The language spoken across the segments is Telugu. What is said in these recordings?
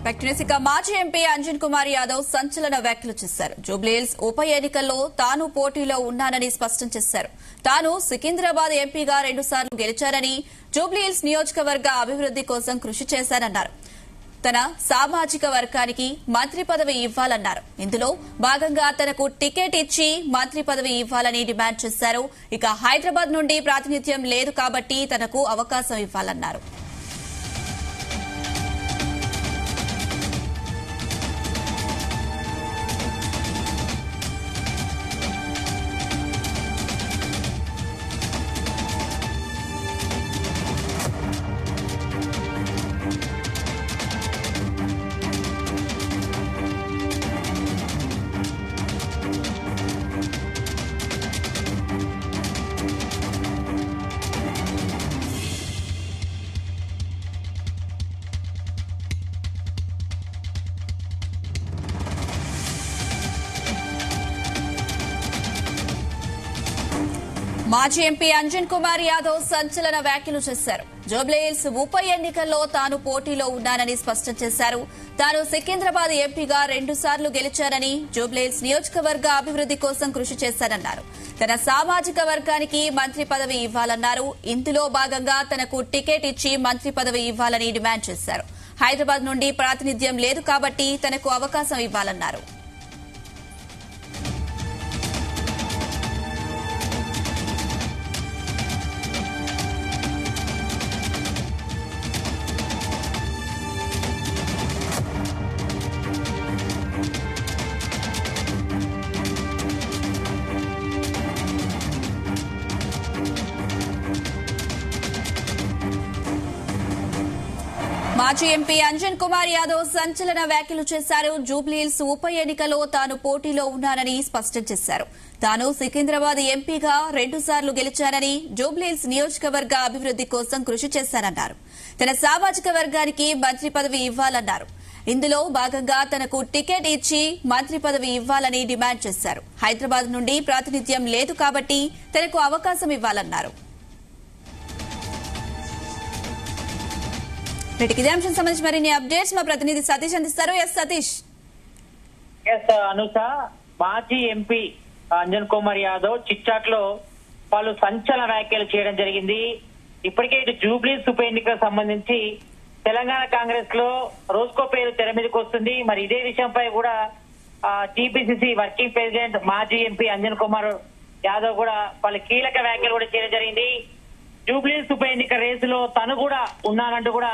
ఇక మాజీ ఎంపీ అంజన్ కుమార్ యాదవ్ సంచలన వ్యాఖ్యలు చేశారు. జూబ్లీహిల్స్ ఉప ఎన్నికల్లో తాను పోటీలో ఉన్నానని స్పష్టం చేశారు. తాను సికింద్రాబాద్ ఎంపీగా 2 సార్లు గెలిచారని, జూబ్లీహిల్స్ నియోజకవర్గ అభివృద్ది కోసం కృషి చేశారన్నారు. తన సామాజిక వర్గానికి మంత్రి పదవి ఇవ్వాలన్నారు. ఇందులో భాగంగా తనకు టికెట్ ఇచ్చి మంత్రి పదవి ఇవ్వాలని డిమాండ్ చేశారు. ఇక హైదరాబాద్ నుండి ప్రాతినిధ్యం లేదు కాబట్టి తనకు అవకాశం ఇవ్వాలన్నారు. మాజీ ఎంపీ అంజన్ కుమార్ యాదవ్ సంచలన వ్యాఖ్యలు చేశారు. జూబ్లీహిల్స్ ఉప ఎన్నికల్లో తాను పోటీలో ఉన్నానని స్పష్టం చేశారు. తాను సికింద్రాబాద్ ఎంపీగా 2 సార్లు గెలిచారని, జూబ్లీహిల్స్ నియోజకవర్గ అభివృద్ది కోసం కృషి చేశారన్నారు. తన సామాజిక వర్గానికి మంత్రి పదవి ఇవ్వాలన్నారు. ఇందులో భాగంగా తనకు టికెట్ ఇచ్చి మంత్రి పదవి ఇవ్వాలని డిమాండ్ చేశారు. హైదరాబాద్ నుండి ప్రాతినిధ్యం లేదు కాబట్టి తనకు అవకాశం ఇవ్వాలన్నారు. మాజీ ఎంపీ అంజన్ కుమార్ యాదవ్ సంచలన వ్యాఖ్యలు చేశారు. జూబ్లీహిల్స్ ఉప ఎన్నికలో తాను పోటీలో ఉన్నానని స్పష్టం చేశారు. తాను సికింద్రాబాద్ ఎంపీగా 2 సార్లు గెలిచానని, జూబ్లీహిల్స్ నియోజకవర్గ అభివృద్ది కోసం కృషి చేశారన్నారు. తన సామాజిక వర్గానికి మంత్రి పదవి ఇవ్వాలన్నారు. ఇందులో భాగంగా తనకు టికెట్ ఇచ్చి మంత్రి పదవి ఇవ్వాలని డిమాండ్ చేశారు. హైదరాబాద్ నుండి ప్రాతినిధ్యం లేదు కాబట్టి తనకు అవకాశం ఇవ్వాలన్నారు. ఇదే అంశం సంబంధించి మరిన్ని అప్డేట్స్ మా ప్రతినిధి సతీష్ అందిస్తారు. ఎస్ సతీష్. అనుష, మాజీ ఎంపీ అంజన్ కుమార్ యాదవ్ చిట్చాట్ లో పలు సంచలన వ్యాఖ్యలు చేయడం జరిగింది. ఇప్పటికే ఇటు జూబ్లీహిల్స్ ఉప ఎన్నికలకు సంబంధించి తెలంగాణ కాంగ్రెస్ లో రోజుకో పేరు తెర మీదకి వస్తుంది. మరి ఇదే విషయంపై కూడా టీపీసీసీ వర్కింగ్ ప్రెసిడెంట్ మాజీ ఎంపీ అంజన్ కుమార్ యాదవ్ కూడా పలు కీలక వ్యాఖ్యలు కూడా చేయడం జరిగింది. జూబ్లీహిల్స్ ఉప ఎన్నిక రేసులో తను కూడా ఉన్నానంటూ కూడా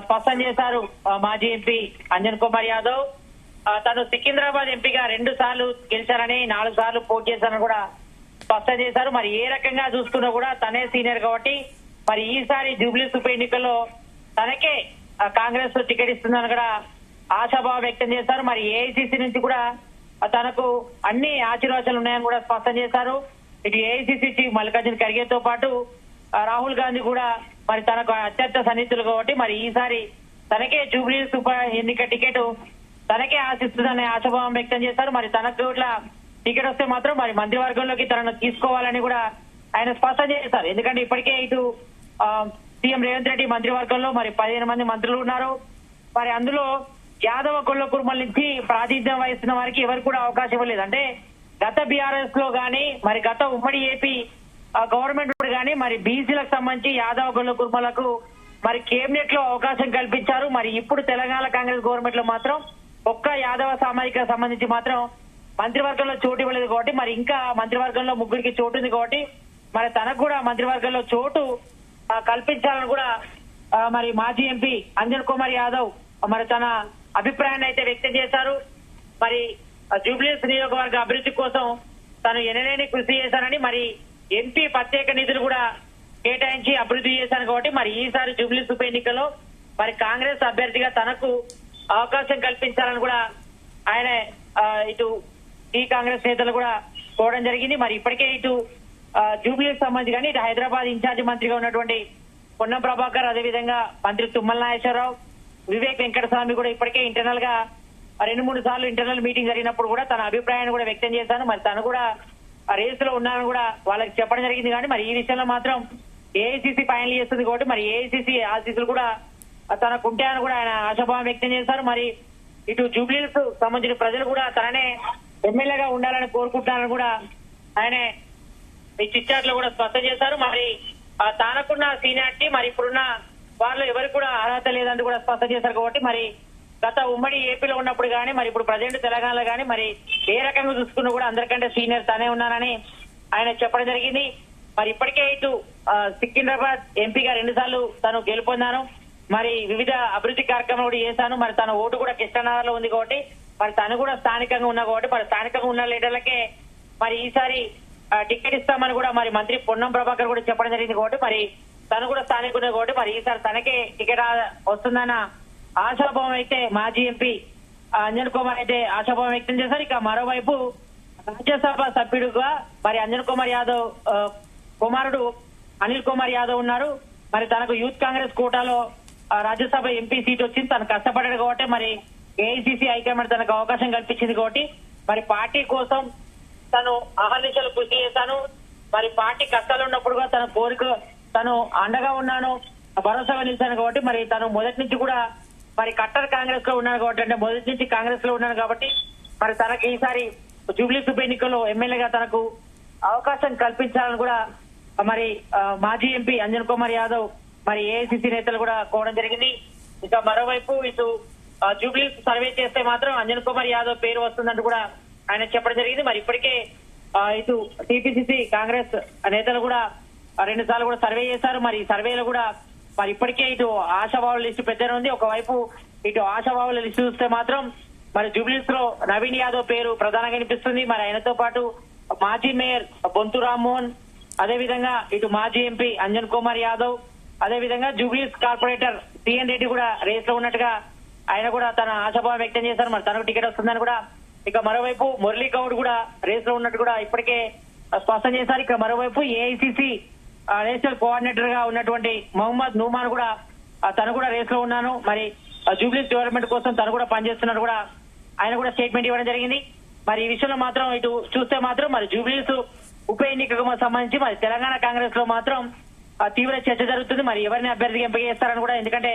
స్పష్టం చేశారు. మాజీ ఎంపీ అంజన్ కుమార్ యాదవ్ తను సికింద్రాబాద్ ఎంపీగా 2 సార్లు గెలిచారని, 4 సార్లు పోటీ చేశారని కూడా స్పష్టం చేశారు. మరి ఏ రకంగా చూసుకున్నా కూడా తనే సీనియర్ కాబట్టి మరి ఈసారి జూబ్లీహిల్స్ ఉప ఎన్నికల్లో తనకే కాంగ్రెస్ టికెట్ ఇస్తుందని కూడా ఆశాభావం వ్యక్తం చేశారు. మరి ఏఐసీసీ నుంచి కూడా తనకు అన్ని ఆశీర్వాదాలు ఉన్నాయని కూడా స్పష్టం చేశారు. ఇటు ఏఐసీసీ చీఫ్ మల్లికార్జున ఖర్గేతో పాటు రాహుల్ గాంధీ కూడా మరి తనకు అత్యంత సన్నిహితులు కాబట్టి మరి ఈసారి తనకే జూబ్లీహిల్స్ ఉప ఎన్నిక టికెట్ తనకే ఆశిస్తుందనే ఆశాభావం వ్యక్తం చేశారు. మరి తనకు ఇట్లా టికెట్ వస్తే మాత్రం మరి మంత్రివర్గంలోకి తనను తీసుకోవాలని కూడా ఆయన స్పష్టం చేశారు. ఎందుకంటే ఇప్పటికే ఇటు సీఎం రేవంత్ రెడ్డి మంత్రివర్గంలో మరి 15 మంది మంత్రులు ఉన్నారు. మరి అందులో యాదవ గొల్ల కుర్మల నుంచి ప్రాతినిధ్యం వహిస్తున్న వారికి ఎవరికి కూడా అవకాశం ఇవ్వలేదు. అంటే గత బీఆర్ఎస్ లో గానీ మరి గత ఉమ్మడి ఏపీ గవర్నమెంట్ గానీ మరి బీసీలకు సంబంధించి యాదవ గొల్ల కుర్మలకు మరి కేబినెట్ లో అవకాశం కల్పించారు. మరి ఇప్పుడు తెలంగాణ కాంగ్రెస్ గవర్నమెంట్ లో మాత్రం ఒక్క యాదవ సామాజిక సంబంధించి మాత్రం మంత్రివర్గంలో చోటు ఇవ్వలేదు కాబట్టి మరి ఇంకా మంత్రివర్గంలో 3కి చోటు ఉంది కాబట్టి మరి తనకు కూడా మంత్రివర్గంలో చోటు కల్పించాలని కూడా మరి మాజీ ఎంపీ అంజన్ కుమార్ యాదవ్ మరి తన అభిప్రాయాన్ని అయితే వ్యక్తం చేశారు. మరి జూబ్లీహిల్స్ నియోజకవర్గ అభివృద్ధి కోసం తను ఎనలేని కృషి చేశానని, మరి ఎంపీ ప్రత్యేక నిధులు కూడా కేటాయించి అభివృద్ధి చేశాను కాబట్టి మరి ఈసారి జూబ్లీహిల్స్ ఉప ఎన్నికల్లో మరి కాంగ్రెస్ అభ్యర్థిగా తనకు అవకాశం కల్పించాలని కూడా ఆయన ఇటు ఈ కాంగ్రెస్ నేతలు కూడా కోరడం జరిగింది. మరి ఇప్పటికే ఇటు జూబ్లీహిల్స్ సంబంధించి కానీ ఇటు హైదరాబాద్ ఇన్ఛార్జి మంత్రిగా ఉన్నటువంటి పొన్నం ప్రభాకర్, అదేవిధంగా మంత్రి తుమ్మల నాగేశ్వరరావు, వివేక్ వెంకటస్వామి కూడా ఇప్పటికే ఇంటర్నల్ గా 2-3 సార్లు ఇంటర్నల్ మీటింగ్ జరిగినప్పుడు కూడా తన అభిప్రాయాన్ని కూడా వ్యక్తం చేశాను. మరి తను కూడా రేసులో ఉన్నానని కూడా వాళ్ళకి చెప్పడం జరిగింది. కానీ మరి ఈ విషయంలో మాత్రం ఏఐసీసీ ఫైనల్ చేస్తుంది కాబట్టి మరి ఏఐసీసీ ఆశీస్సులు కూడా తనకుంటే అని కూడా ఆయన ఆశాభావం వ్యక్తం చేశారు. మరి ఇటు జూబ్లీహిల్స్ సంబంధించిన ప్రజలు కూడా తననే ఎమ్మెల్యేగా ఉండాలని కోరుకుంటున్నారని కూడా ఆయనే ఈ చిట్చాట్లో కూడా స్పష్టం చేశారు. మరి తానకున్న సీనియారిటీ మరి ఇప్పుడున్న వాళ్ళు ఎవరికి కూడా అర్హత లేదని కూడా స్పష్టం చేశారు. కాబట్టి మరి గత ఉమ్మడి ఏపీలో ఉన్నప్పుడు కానీ మరి ఇప్పుడు ప్రజెంట్ తెలంగాణలో కానీ మరి ఏ రకంగా చూసుకున్నా కూడా అందరికంటే సీనియర్ తానే ఉన్నానని ఆయన చెప్పడం జరిగింది. మరి ఇప్పటికే ఇటు సికింద్రాబాద్ ఎంపీగా 2 సార్లు తను గెలుపొందాను. మరి వివిధ అభివృద్ధి కార్యక్రమాలు కూడా చేశాను. మరి తన ఓటు కూడా కృష్ణానగర్ లో ఉంది కాబట్టి మరి తను కూడా స్థానికంగా ఉన్నా కాబట్టి మరి స్థానికంగా ఉన్న లీడర్లకే మరి ఈసారి టికెట్ ఇస్తామని కూడా మరి మంత్రి పొన్నం ప్రభాకర్ కూడా చెప్పడం జరిగింది. కాబట్టి మరి తను కూడా స్థానికున్నా కాబట్టి మరి ఈసారి తనకే టికెట్ వస్తుందన్న ఆశాభావం అయితే మాజీ ఎంపీ అంజన్ కుమార్ అయితే ఆశాభావం వ్యక్తం చేశారు. ఇక మరోవైపు రాజ్యసభ సభ్యుడుగా మరి అంజన్ కుమార్ యాదవ్ కుమారుడు అనిల్ కుమార్ యాదవ్ ఉన్నారు. మరి తనకు యూత్ కాంగ్రెస్ కోటాలో రాజ్యసభ ఎంపీ సీట్ వచ్చింది. తను కష్టపడ్డాడు కాబట్టి మరి ఏఐసిసి హైకమాండ్ తనకు అవకాశం కల్పించింది. కాబట్టి మరి పార్టీ కోసం తను అహర్నిశలు కృషి చేశాను. మరి పార్టీ కష్టాలు ఉన్నప్పుడు కూడా తన కోరిక తను అండగా ఉన్నాను, భరోసాగా నిలిచాను. కాబట్టి మరి తను మొదటి నుంచి కూడా మరి కట్టర్ కాంగ్రెస్ లో ఉన్నాను కాబట్టి అంటే మొదటి నుంచి కాంగ్రెస్ లో ఉన్నాను కాబట్టి మరి తనకి ఈసారి జూబ్లీహిల్స్ ఉప ఎన్నికల్లో ఎమ్మెల్యేగా తనకు అవకాశం కల్పించాలని కూడా మరి మాజీ ఎంపీ అంజన్ కుమార్ యాదవ్ మరి ఏఐసిసి నేతలు కూడా కోవడం జరిగింది. ఇక మరోవైపు ఇటు జూబ్లీహిల్స్ సర్వే చేస్తే మాత్రం అంజన్ కుమార్ యాదవ్ పేరు వస్తుందంటూ కూడా ఆయన చెప్పడం జరిగింది. మరి ఇప్పటికే ఇటు టీపీసీసీ కాంగ్రెస్ నేతలు కూడా 2 సార్లు కూడా సర్వే చేశారు. మరి సర్వేలో కూడా మరి ఇప్పటికే ఇటు ఆశావాహుల లిస్టు పెద్దనే ఉంది. ఒకవైపు ఇటు ఆశావాహుల లిస్టు చూస్తే మాత్రం మరి జూబ్లీహిల్స్ లో నవీన్ యాదవ్ పేరు ప్రధానంగా కనిపిస్తుంది. మరి ఆయనతో పాటు మాజీ మేయర్ బొంతు రామ్మోహన్, అదేవిధంగా ఇటు మాజీ ఎంపీ అంజన్ కుమార్ యాదవ్, అదేవిధంగా జూబ్లీహిల్స్ కార్పొరేటర్ సిఎన్ రెడ్డి కూడా రేస్ లో ఉన్నట్టుగా ఆయన కూడా తన ఆశాభావం వ్యక్తం చేశారు. మరి తనకు టికెట్ వస్తుందని కూడా. ఇక మరోవైపు మురళీ గౌడ్ కూడా రేస్ లో ఉన్నట్టు కూడా ఇప్పటికే స్పష్టం చేశారు. ఇక మరోవైపు ఏఐసిసి నేషనల్ కోఆర్డినేటర్ గా ఉన్నటువంటి మహమ్మద్ నూమాన్ కూడా తను కూడా రేస్ లో ఉన్నాను, మరి జూబ్లీహిల్స్ డెవలప్మెంట్ కోసం తను కూడా పనిచేస్తున్నారు కూడా ఆయన కూడా స్టేట్మెంట్ ఇవ్వడం జరిగింది. మరి ఈ విషయంలో మాత్రం ఇటు చూస్తే మాత్రం మరి జూబ్లీహిల్స్ ఉప ఎన్నికకు సంబంధించి మరి తెలంగాణ కాంగ్రెస్ లో మాత్రం తీవ్ర చర్చ జరుగుతుంది. మరి ఎవరిని అభ్యర్థిగా ఎంపిక చేస్తారని కూడా, ఎందుకంటే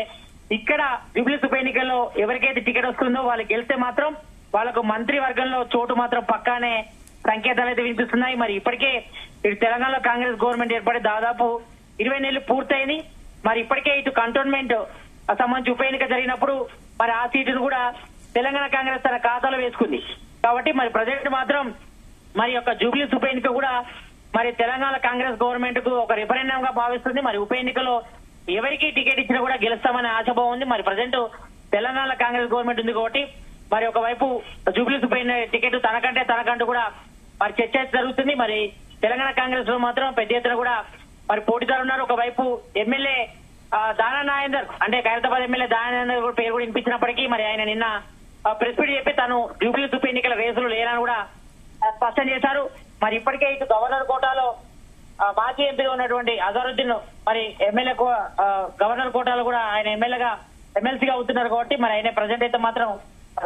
ఇక్కడ జూబ్లీహిల్స్ ఉప ఎన్నికల్లో ఎవరికైతే టికెట్ వస్తుందో వాళ్ళు గెలిస్తే మాత్రం వాళ్ళకు మంత్రి వర్గంలో చోటు మాత్రం పక్కానే సంకేతాలు అయితే వినిపిస్తున్నాయి. మరి ఇప్పటికే ఇటు తెలంగాణలో కాంగ్రెస్ గవర్నమెంట్ ఏర్పడి దాదాపు 20 నెలలు పూర్తయింది. మరి ఇప్పటికే ఇటు కంటోన్మెంట్ సంబంధించి ఉప ఎన్నిక జరిగినప్పుడు మరి ఆ సీటును కూడా తెలంగాణ కాంగ్రెస్ తన ఖాతాలో వేసుకుంది. కాబట్టి మరి ప్రజెంట్ మాత్రం మరి యొక్క జూబ్లీహిల్స్ ఉప ఎన్నిక కూడా మరి తెలంగాణ కాంగ్రెస్ గవర్నమెంట్ కు ఒక రిఫరెండం గా భావిస్తుంది. మరి ఉప ఎన్నికలో ఎవరికి టికెట్ ఇచ్చినా కూడా గెలుస్తామనే ఆశాభావం ఉంది. మరి ప్రజెంట్ తెలంగాణ కాంగ్రెస్ గవర్నమెంట్ ఉంది కాబట్టి మరి ఒకవైపు జూబ్లీహిల్స్ ఉప టికెట్ తనకంటూ కూడా మరి చర్చ జరుగుతుంది. మరి తెలంగాణ కాంగ్రెస్ లో మాత్రం పెద్ద ఎత్తున కూడా మరి పోటీదారులు ఉన్నారు. ఒకవైపు ఎమ్మెల్యే దానా నాగేందర్ అంటే ఖైరతాబాద్ ఎమ్మెల్యే దానా నాగేందర్ పేరు కూడా వినిపించినప్పటికీ మరి ఆయన నిన్న ప్రెస్ మీట్ చెప్పి తాను జూబ్లీహిల్స్ ఉప ఎన్నికల రేసులు లేనని కూడా స్పష్టం చేశారు. మరి ఇప్పటికే ఇటు గవర్నర్ కోటాలో మాజీ ఎంపీగా ఉన్నటువంటి అజారుద్దీన్ మరి ఎమ్మెల్యే గవర్నర్ కోటాలో కూడా ఆయన ఎమ్మెల్సీగా అవుతున్నారు కాబట్టి మరి ఆయన ప్రజెంట్ అయితే మాత్రం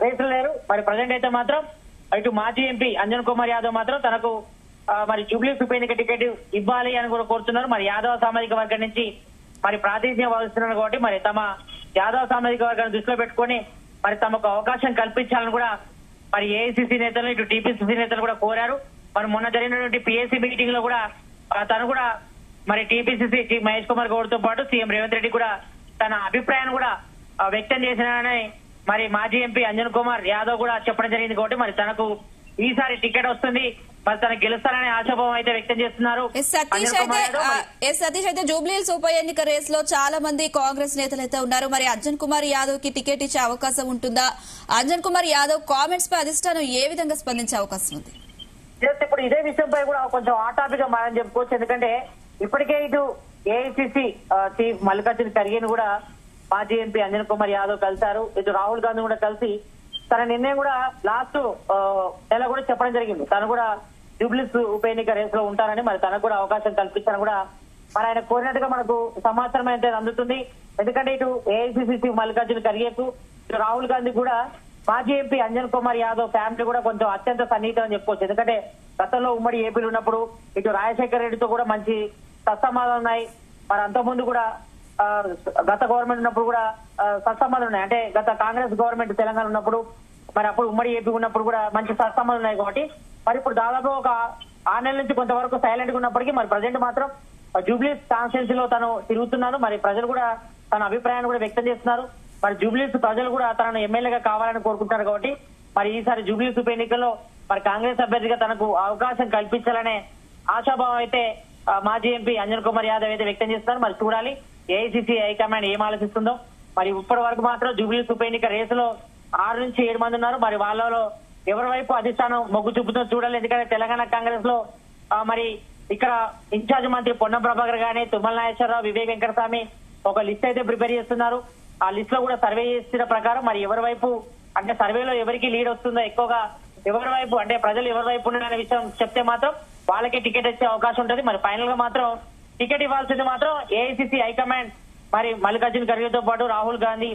రేసులు లేరు. మరి ప్రజెంట్ అయితే మాత్రం ఇటు మాజీ ఎంపీ అంజన్ కుమార్ యాదవ్ మాత్రం తనకు మరి జూబ్లీహిల్స్ ఉప ఎన్నిక టికెట్ ఇవ్వాలి అని కూడా కోరుతున్నారు. మరి యాదవ్ సామాజిక వర్గం నుంచి మరి ప్రాతినిధ్యం వహిస్తున్నారు కాబట్టి మరి తమ యాదవ్ సామాజిక వర్గాన్ని దృష్టిలో పెట్టుకొని మరి తమకు అవకాశం కల్పించాలని కూడా మరి ఏఐసిసి నేతలు ఇటు టీపీసీసీ నేతలు కూడా కోరారు. మరి మొన్న జరిగినటువంటి పిఎస్సీ మీటింగ్ లో కూడా తను కూడా మరి టీపీసీసీ చీఫ్ మహేష్ కుమార్ గౌడ్ తో పాటు సీఎం రేవంత్ రెడ్డి కూడా తన అభిప్రాయాన్ని కూడా వ్యక్తం చేసినారని మరి మాజీ ఎంపీ అంజన్ కుమార్ యాదవ్ కూడా చెప్పడం జరిగింది. కాబట్టి మరి తనకు ఈసారి టికెట్ వస్తుంది, మరి తనకు గెలుస్తారనే ఆశాభావం అయితే వ్యక్తం చేస్తున్నారు. సతీష్ అయితే జూబ్లీహిల్స్ ఉప ఎన్నిక రేస్ లో చాలా మంది కాంగ్రెస్ నేతలు అయితే ఉన్నారు. మరి అంజన్ కుమార్ యాదవ్ కి టికెట్ ఇచ్చే అవకాశం ఉంటుందా? అంజన్ కుమార్ యాదవ్ కామెంట్స్ పై అధిష్టానం ఏ విధంగా స్పందించే అవకాశం ఉంది? ఇప్పుడు ఇదే విషయంపై కూడా కొంచెం ఆటాపిగా మనం చెప్పుకోవచ్చు. ఎందుకంటే ఇప్పటికే ఇటు ఏఐసిసి చీఫ్ మల్లికార్జున ఖర్గేని కూడా మాజీ ఎంపీ అంజన్ కుమార్ యాదవ్ కలిశారు. ఇటు రాహుల్ గాంధీ కూడా కలిసి తన నిర్ణయం కూడా లాస్ట్ నెల కూడా చెప్పడం జరిగింది. తను కూడా జూబ్లీహిల్స్ ఉప ఎన్నిక రేస్ లో ఉంటారని, మరి తనకు కూడా అవకాశం కల్పించాలని కూడా మరి ఆయన కోరినట్టుగా మనకు సమాచారం అయితే అందుతుంది. ఎందుకంటే ఇటు ఏఐసిసి చీఫ్ మల్లికార్జున ఖర్గేకు ఇటు రాహుల్ గాంధీ కూడా మాజీ ఎంపీ అంజన్ కుమార్ యాదవ్ ఫ్యామిలీ కూడా కొంచెం అత్యంత సన్నిహితం అని చెప్పుకోవచ్చు. ఎందుకంటే గతంలో ఉమ్మడి ఏపీలు ఉన్నప్పుడు ఇటు రాజశేఖర రెడ్డితో కూడా మంచి సత్సంబంధాలు ఉన్నాయి. మరి అంతకుముందు కూడా గత గవర్నమెంట్ ఉన్నప్పుడు కూడా సత్సంబంధాలు ఉన్నాయి. అంటే గత కాంగ్రెస్ గవర్నమెంట్ తెలంగాణ ఉన్నప్పుడు మరి అప్పుడు ఉమ్మడి ఏపీ ఉన్నప్పుడు కూడా మంచి సత్సంబంధాలు ఉన్నాయి కాబట్టి మరి ఇప్పుడు దాదాపు ఒక 6 నెలల నుంచి కొంతవరకు సైలెంట్ గా ఉన్నప్పటికీ మరి ప్రజెంట్ మాత్రం జూబ్లీస్ కాన్స్టిట్యున్సీలో తను తిరుగుతున్నాను. మరి ప్రజలు కూడా తన అభిప్రాయాన్ని కూడా వ్యక్తం చేస్తున్నారు. మరి జూబ్లీస్ ప్రజలు కూడా తనను ఎమ్మెల్యేగా కావాలని కోరుకుంటున్నారు కాబట్టి మరి ఈసారి జూబ్లీస్ ఉప ఎన్నికల్లో మరి కాంగ్రెస్ అభ్యర్థిగా తనకు అవకాశం కల్పించాలనే ఆశాభావం అయితే మాజీ ఎంపీ అంజన్ కుమార్ యాదవ్ అయితే వ్యక్తం చేస్తున్నారు. మరి చూడాలి ఏఐసిసి హైకమాండ్ ఏం ఆలోచిస్తుందో. మరి ఇప్పటి వరకు మాత్రం జూబ్లీస్ ఉప ఎన్నిక రేసులో 6 నుంచి 7 మంది ఉన్నారు. మరి వాళ్ళలో ఎవరి వైపు అధిష్టానం మొగ్గు చూపుతుందో చూడాలి. ఎందుకంటే తెలంగాణ కాంగ్రెస్ లో మరి ఇక్కడ ఇన్ఛార్జ్ మంత్రి పొన్నం ప్రభాకర్ గానీ, తుమ్మల నాగేశ్వరరావు, వివేక్ వెంకటస్వామి ఒక లిస్ట్ అయితే ప్రిపేర్ చేస్తున్నారు. ఆ లిస్ట్ లో కూడా సర్వే చేసిన ప్రకారం మరి ఎవరి వైపు అంటే సర్వేలో ఎవరికి లీడ్ వస్తుందో ఎక్కువగా ఎవరి వైపు అంటే ప్రజలు ఎవరి వైపు ఉన్నారనే విషయం చెప్తే మాత్రం వాళ్ళకే టికెట్ వచ్చే అవకాశం ఉంటుంది. మరి ఫైనల్ గా మాత్రం టికెట్ ఇవ్వాల్సింది మాత్రం ఏఐసిసి హైకమాండ్ మరి మల్లికార్జున ఖర్గేతో పాటు Rahul Gandhi,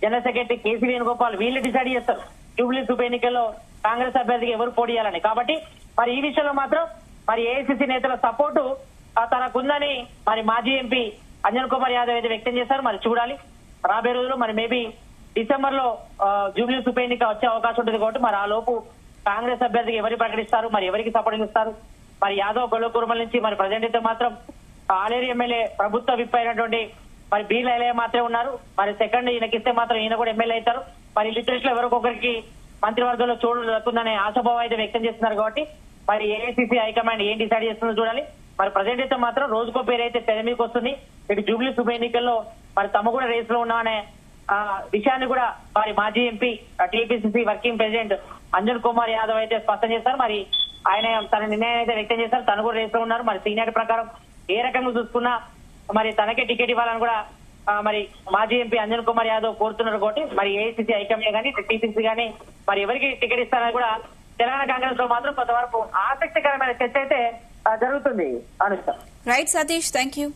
general secretary KC Venugopal వీళ్ళు డిసైడ్ చేస్తారు జూబ్లీస్ ఉప ఎన్నికల్లో కాంగ్రెస్ అభ్యర్థికి ఎవరు పోటీ చేయాలని. కాబట్టి మరి ఈ విషయంలో మాత్రం మరి ఏఐసిసి నేతల సపోర్టు తనకుందని మరి మాజీ ఎంపీ అంజన్ కుమార్ యాదవ్ అయితే వ్యక్తం చేశారు. మరి చూడాలి రాబోయే రోజుల్లో మరి మేబీ డిసెంబర్ లో జూబ్లీస్ ఉప ఎన్నిక వచ్చే అవకాశం ఉంటుంది కాబట్టి మరి ఆ లోపు కాంగ్రెస్ అభ్యర్థికి ఎవరు ప్రకటిస్తారు, మరి ఎవరికి సపోర్ట్ ఇస్తారు. మరి యాదవ్ గొల్లకుర్మల నుంచి మరి ప్రజెంట్ అయితే మాత్రం ఆలేరు ఎమ్మెల్యే ప్రభుత్వ విప్ అయినటువంటి మరి బి లైలయ్య మాత్రమే ఉన్నారు. మరి సెకండ్ ఈయనకిస్తే మాత్రం ఈయన కూడా ఎమ్మెల్యే అవుతారు. మరి లిటరేట్ లో ఎవరికొకరికి మంత్రివర్గంలో చోటు దక్కుతుందనే ఆశాభావం అయితే వ్యక్తం చేస్తున్నారు. కాబట్టి మరి ఏఐసిసి హైకమాండ్ ఏం డిసైడ్ చేస్తుందో చూడాలి. మరి ప్రజెంట్ అయితే మాత్రం రోజుకో పేరు అయితే తెర మీదకి వస్తుంది. ఇటు జూబ్లీస్ ఉప ఎన్నికల్లో మరి తమ కూడా రేస్ లో ఉన్నామనే విషయాన్ని కూడా మరి మాజీ MP TPCC working president Anjan Kumar Yadav అయితే స్పష్టం చేశారు. మరి ఆయన తన నిర్ణయం అయితే వ్యక్తం చేశారు. తను కూడా రేస్ లో ఉన్నారు. మరి సీనియర్ ప్రకారం ఏ రకంగా చూసుకున్నా మరి తనకే టికెట్ ఇవ్వాలని కూడా మరి మాజీ ఎంపీ అంజన్ కుమార్ యాదవ్ కోరుతున్నారు. కాబట్టి మరి ఏఐసిసి హైకమాండ్ కానీ టీపీసీ కానీ మరి ఎవరికి టికెట్ ఇస్తారని కూడా తెలంగాణ కాంగ్రెస్ లో మాత్రం కొంతవరకు ఆసక్తికరమైన చర్చ అయితే జరుగుతుంది. Anushka. Right Satish, thank you.